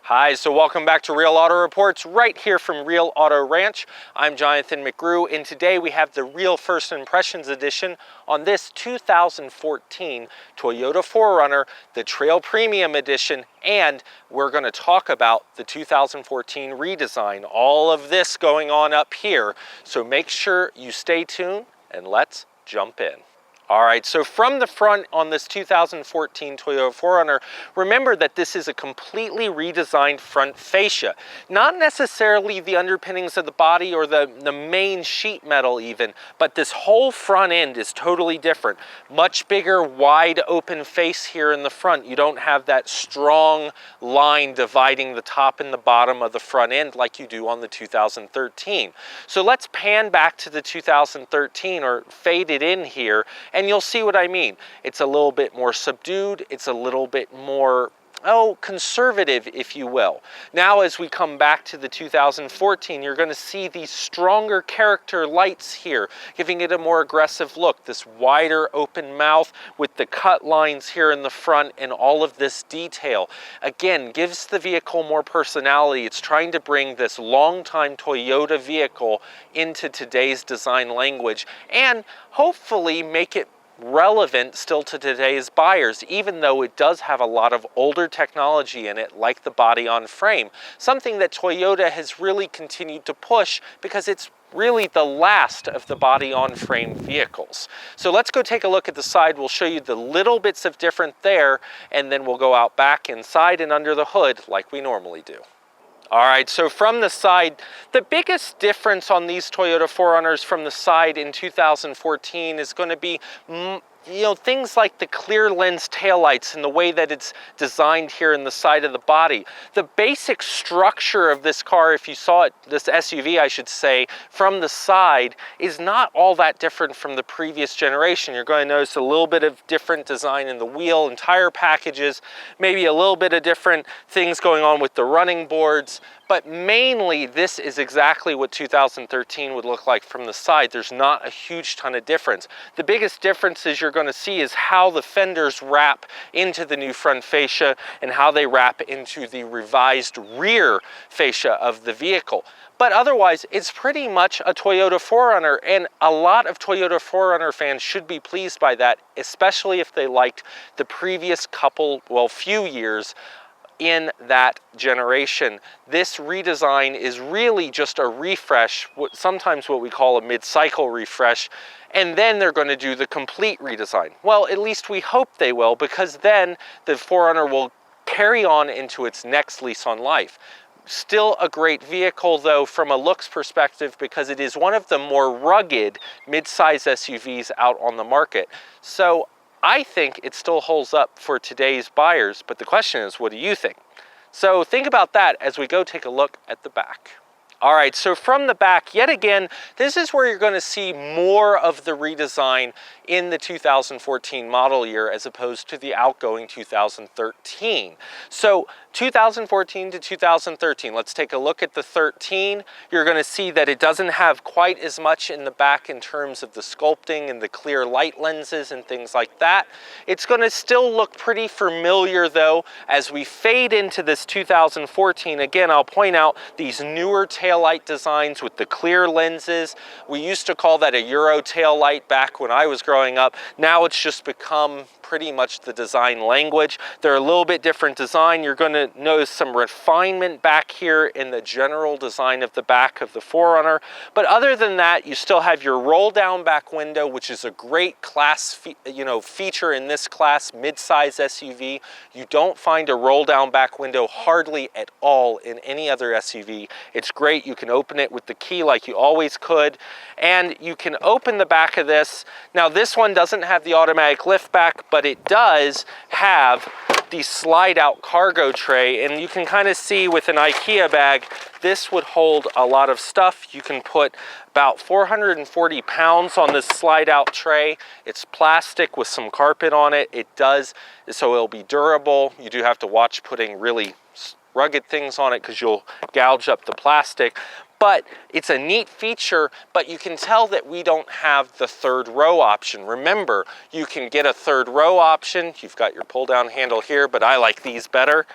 Hi, so welcome back to Real Auto Reports right here from Real Auto Ranch. I'm Jonathan McGrew, and today we have the Real First Impressions edition on this 2014 Toyota 4Runner, the Trail Premium Edition, and we're going to talk about the 2014 redesign. All of this going on up here, so make sure you stay tuned and let's jump in. All right, so from the front on this 2014 Toyota 4Runner, remember that this is a completely redesigned front fascia. Not necessarily the underpinnings of the body or the main sheet metal even, but this whole front end is totally different. Much bigger, wide open face here in the front. You don't have that strong line dividing the top and the bottom of the front end like you do on the 2013. So let's pan back to the 2013 or fade it in here, and you'll see what I mean. It's a little bit more subdued. It's a little bit more, conservative, if you will. Now, as we come back to the 2014, you're going to see these stronger character lights here, giving it a more aggressive look. This wider open mouth with the cut lines here in the front and all of this detail. Again, gives the vehicle more personality. It's trying to bring this longtime Toyota vehicle into today's design language and hopefully make it relevant still to today's buyers, even though it does have a lot of older technology in it, like the body on frame, something that Toyota has really continued to push because it's really the last of the body on frame vehicles. So let's go take a look at the side. We'll show you the little bits of different there, and then we'll go out back inside and under the hood like we normally do. All right, so from the side, the biggest difference on these Toyota 4Runners from the side in 2014 is going to be, things like the clear lens taillights and the way that it's designed here in the side of the body. The basic structure of this car, if you saw it, this SUV, I should say, from the side, is not all that different from the previous generation. You're going to notice a little bit of different design in the wheel and tire packages, maybe a little bit of different things going on with the running boards, but mainly this is exactly what 2013 would look like from the side. There's not a huge ton of difference. The biggest differences you're going to see is how the fenders wrap into the new front fascia and how they wrap into the revised rear fascia of the vehicle. But otherwise, it's pretty much a Toyota 4Runner, and a lot of Toyota 4Runner fans should be pleased by that, especially if they liked the previous few years in that generation. This redesign is really just a refresh, sometimes what we call a mid-cycle refresh, and then they're going to do the complete redesign. Well, at least we hope they will, because then the 4Runner will carry on into its next lease on life. Still a great vehicle though from a looks perspective, because it is one of the more rugged mid-size SUVs out on the market. So I think it still holds up for today's buyers, but the question is, what do you think? So think about that as we go take a look at the back. All right, so from the back, yet again, this is where you're going to see more of the redesign in the 2014 model year as opposed to the outgoing 2013. So 2014 to 2013, let's take a look at the 13. You're going to see that it doesn't have quite as much in the back in terms of the sculpting and the clear light lenses and things like that. It's going to still look pretty familiar though as we fade into this 2014. Again, I'll point out these newer taillight designs with the clear lenses. We used to call that a Euro taillight back when I was growing up. Now it's just become pretty much the design language. They're a little bit different design. You're going to notice some refinement back here in the general design of the back of the 4Runner. But other than that, you still have your roll down back window, which is a great class, feature in this class mid-size SUV. You don't find a roll down back window hardly at all in any other SUV. It's great. You can open it with the key like you always could, and you can open the back of this. Now this one doesn't have the automatic lift back, but it does have the slide out cargo tray, and you can kind of see with an IKEA bag, this would hold a lot of stuff. You can put about 440 pounds on this slide out tray. It's plastic with some carpet on it. It does, so it'll be durable. You do have to watch putting really rugged things on it because you'll gouge up the plastic. But it's a neat feature, but you can tell that we don't have the third row option. Remember, you can get a third row option. You've got your pull down handle here, but I like these better.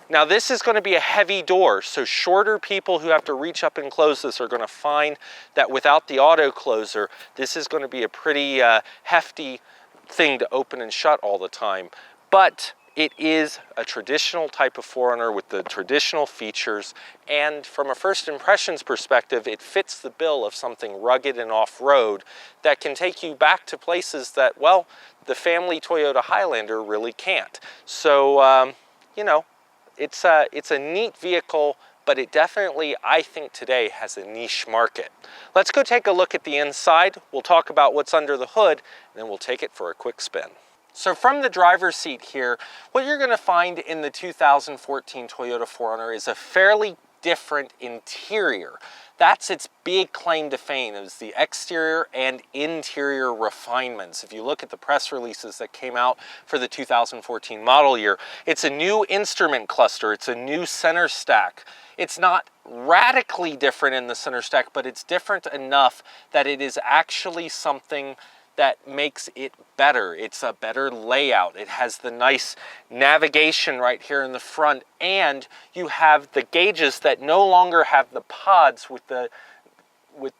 Now this is going to be a heavy door, so shorter people who have to reach up and close this are going to find that without the auto closer, this is going to be a pretty hefty thing to open and shut all the time. But it is a traditional type of 4Runner with the traditional features, and from a first impressions perspective, it fits the bill of something rugged and off-road that can take you back to places that, well, the family Toyota Highlander really can't. So, you know, it's a neat vehicle, but it definitely, I think today, has a niche market. Let's go take a look at the inside. We'll talk about what's under the hood, and then we'll take it for a quick spin. So from the driver's seat here, what you're going to find in the 2014 Toyota 4Runner is a fairly different interior. That's its big claim to fame, is the exterior and interior refinements. If you look at the press releases that came out for the 2014 model year, it's a new instrument cluster, it's a new center stack. It's not radically different in the center stack, but it's different enough that it is actually something that makes it better. It's a better layout. It has the nice navigation right here in the front, and you have the gauges that no longer have the pods with the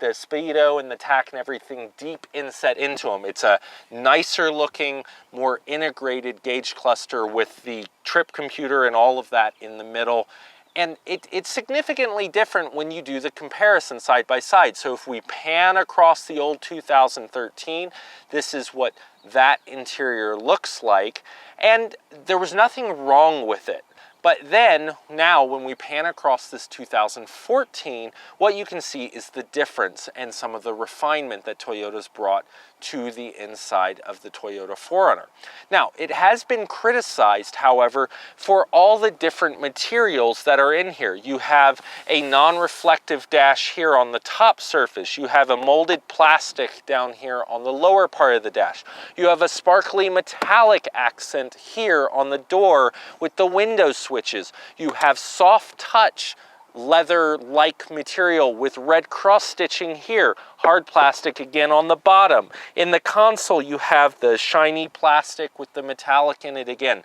speedo and the tach and everything deep inset into them. It's a nicer looking, more integrated gauge cluster with the trip computer and all of that in the middle. And it's significantly different when you do the comparison side by side. So if we pan across the old 2013, this is what that interior looks like. And there was nothing wrong with it. But then, now, when we pan across this 2014, what you can see is the difference and some of the refinement that Toyota's brought to the inside of the Toyota 4Runner. Now, it has been criticized, however, for all the different materials that are in here. You have a non-reflective dash here on the top surface. You have a molded plastic down here on the lower part of the dash. You have a sparkly metallic accent here on the door with the window switches. You have soft touch leather-like material with red cross stitching here, hard plastic again on the bottom. In the console, you have the shiny plastic with the metallic in it again.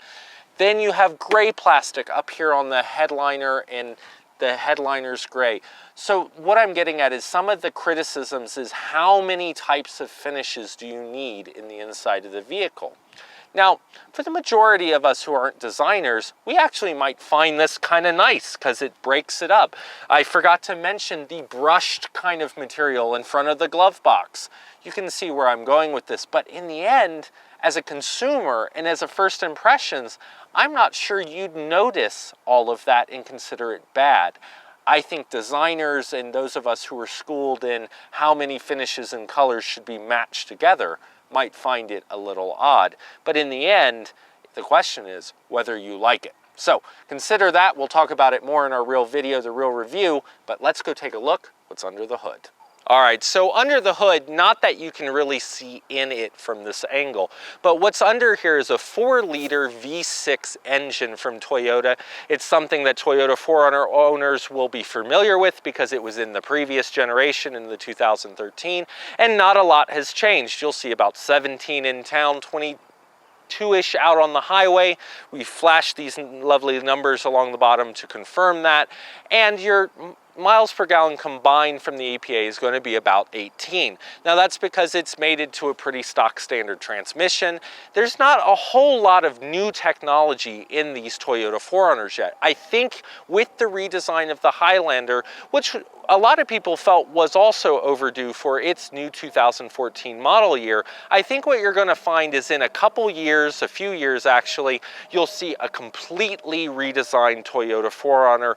Then you have gray plastic up here on the headliner, and the headliner's gray. So what I'm getting at is some of the criticisms is how many types of finishes do you need in the inside of the vehicle? Now, for the majority of us who aren't designers, we actually might find this kind of nice because it breaks it up. I forgot to mention the brushed kind of material in front of the glove box. You can see where I'm going with this, but in the end, as a consumer and as a first impressions, I'm not sure you'd notice all of that and consider it bad. I think designers and those of us who are schooled in how many finishes and colors should be matched together might find it a little odd. But in the end, the question is whether you like it. So consider that. We'll talk about it more in our real video, the real review, but let's go take a look what's under the hood. All right, so under the hood, not that you can really see in it from this angle, but what's under here is a 4-liter V6 engine from Toyota. It's something that Toyota 4Runner owners will be familiar with because it was in the previous generation in the 2013, and not a lot has changed. You'll see about 17 in town, 22-ish out on the highway. We flashed these lovely numbers along the bottom to confirm that, and your miles per gallon combined from the EPA is going to be about 18. Now that's because it's mated to a pretty stock standard transmission. There's not a whole lot of new technology in these Toyota 4Runners yet. I think with the redesign of the Highlander, which a lot of people felt was also overdue for its new 2014 model year, I think what you're going to find is in a couple years, a few years actually, you'll see a completely redesigned Toyota 4Runner,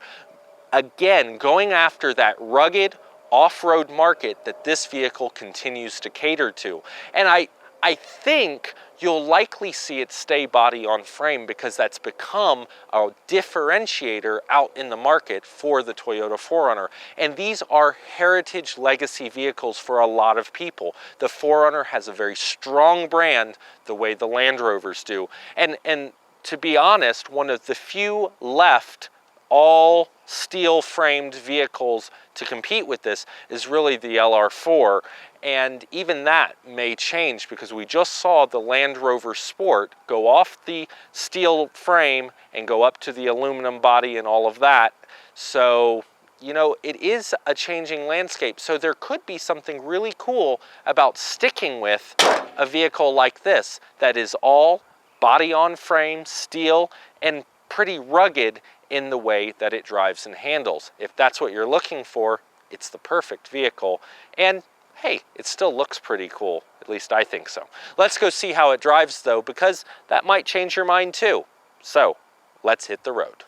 again, going after that rugged off-road market that this vehicle continues to cater to. And I think you'll likely see it stay body on frame because that's become a differentiator out in the market for the Toyota 4Runner. And these are heritage legacy vehicles for a lot of people. The 4Runner has a very strong brand the way the Land Rovers do. And to be honest, one of the few left all steel framed vehicles to compete with this is really the LR4. And even that may change, because we just saw the Land Rover Sport go off the steel frame and go up to the aluminum body and all of that. So, you know, it is a changing landscape. So there could be something really cool about sticking with a vehicle like this that is all body on frame, steel, and pretty rugged in the way that it drives and handles. If that's what you're looking for, it's the perfect vehicle. And hey, it still looks pretty cool. At least I think so. Let's go see how it drives though, because that might change your mind too. So let's hit the road.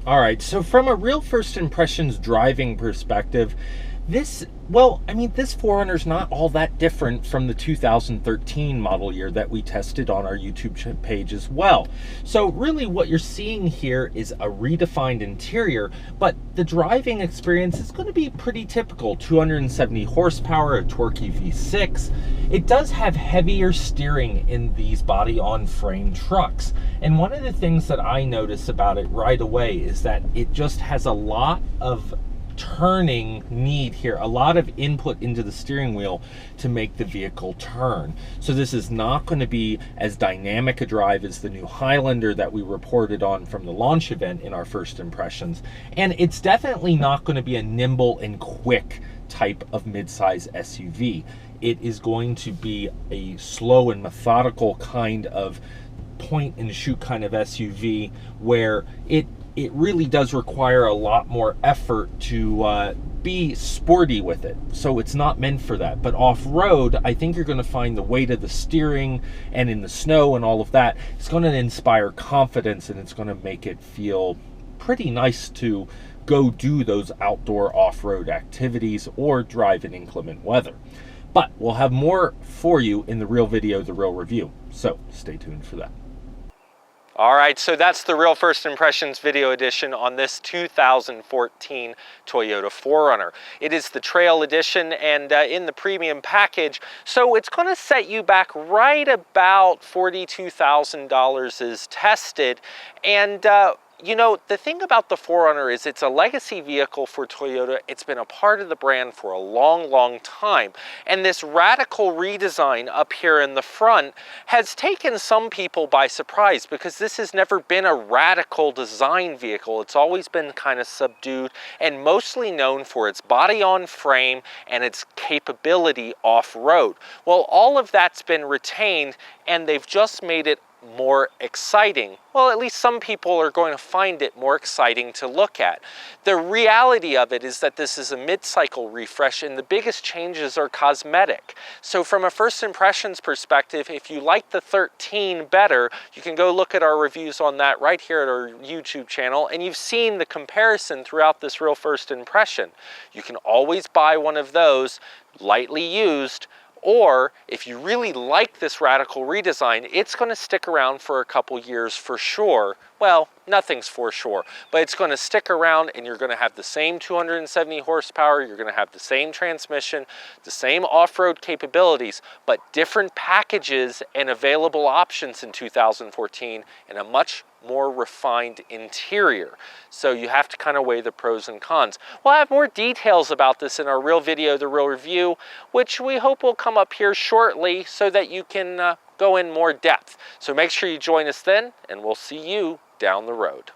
All right, so from a real first impressions driving perspective, this 4Runner is not all that different from the 2013 model year that we tested on our YouTube page as well. So really what you're seeing here is a redefined interior, but the driving experience is going to be pretty typical. 270 horsepower, a torquey V6. It does have heavier steering in these body-on-frame trucks. And one of the things that I notice about it right away is that it just has a lot of turning need here, a lot of input into the steering wheel to make the vehicle turn. So this is not going to be as dynamic a drive as the new Highlander that we reported on from the launch event in our first impressions. And it's definitely not going to be a nimble and quick type of midsize SUV. It is going to be a slow and methodical kind of point and shoot kind of SUV, where it really does require a lot more effort to be sporty with it. So it's not meant for that. But off-road, I think you're going to find the weight of the steering and in the snow and all of that, it's going to inspire confidence, and it's going to make it feel pretty nice to go do those outdoor off-road activities or drive in inclement weather. But we'll have more for you in the real video, the real review. So stay tuned for that. All right, so that's the Real First Impressions video edition on this 2014 Toyota 4Runner. It is the Trail Edition and in the premium package, so it's going to set you back right about $42,000 as tested. And you know, the thing about the 4Runner is it's a legacy vehicle for Toyota. It's been a part of the brand for a long, long time. And this radical redesign up here in the front has taken some people by surprise, because this has never been a radical design vehicle. It's always been kind of subdued and mostly known for its body on frame and its capability off-road. Well, all of that's been retained, and they've just made it more exciting. Well, at least some people are going to find it more exciting to look at. The reality of it is that this is a mid-cycle refresh, and the biggest changes are cosmetic. So from a first impressions perspective, if you like the 13 better, you can go look at our reviews on that right here at our YouTube channel, and you've seen the comparison throughout this real first impression. You can always buy one of those lightly used, or if you really like this radical redesign, it's going to stick around for a couple years for sure. Well, nothing's for sure, but it's going to stick around, and you're going to have the same 270 horsepower, you're going to have the same transmission, the same off-road capabilities, but different packages and available options in 2014, and a much more refined interior. So you have to kind of weigh the pros and cons. We'll have more details about this in our real video, the real review, which we hope will come up here shortly so that you can go in more depth. So make sure you join us then, and we'll see you down the road.